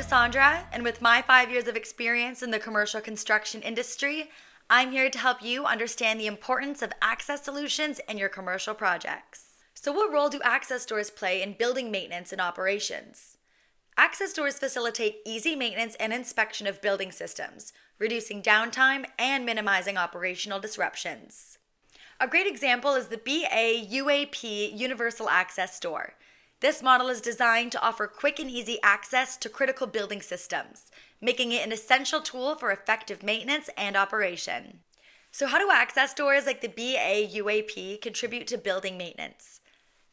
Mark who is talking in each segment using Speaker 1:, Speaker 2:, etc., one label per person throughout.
Speaker 1: Cassandra, and with my 5 years of experience in the commercial construction industry, I'm here to help you understand the importance of access solutions in your commercial projects. So what role do access doors play in building maintenance and operations? Access doors facilitate easy maintenance and inspection of building systems, reducing downtime and minimizing operational disruptions. A great example is the BA-UAP Universal Access Door. This model is designed to offer quick and easy access to critical building systems, making it an essential tool for effective maintenance and operation. So how do access doors like the BA-UAP contribute to building maintenance?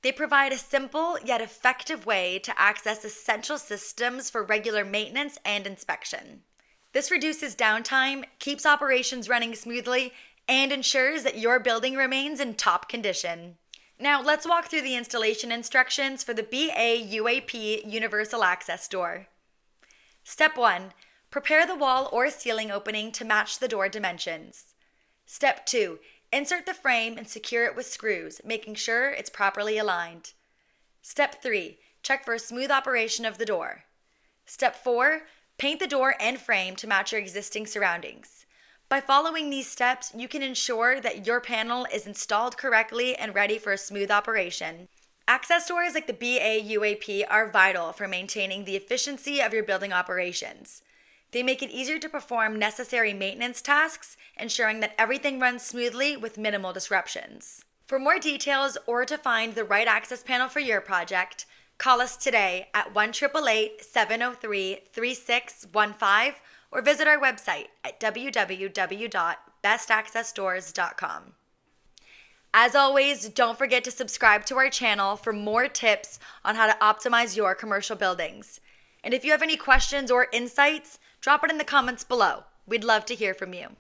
Speaker 1: They provide a simple yet effective way to access essential systems for regular maintenance and inspection. This reduces downtime, keeps operations running smoothly, and ensures that your building remains in top condition. Now let's walk through the installation instructions for the BA-UAP Universal Access Door. Step 1. Prepare the wall or ceiling opening to match the door dimensions. Step 2. Insert the frame and secure it with screws, making sure it's properly aligned. Step 3. Check for a smooth operation of the door. Step 4. Paint the door and frame to match your existing surroundings. By following these steps, you can ensure that your panel is installed correctly and ready for a smooth operation. Access doors like the BA-UAP are vital for maintaining the efficiency of your building operations. They make it easier to perform necessary maintenance tasks, ensuring that everything runs smoothly with minimal disruptions. For more details or to find the right access panel for your project, call us today at 1-888-703-3615 or visit our website at www.bestaccessdoors.com. As always, don't forget to subscribe to our channel for more tips on how to optimize your commercial buildings. And if you have any questions or insights, drop it in the comments below. We'd love to hear from you.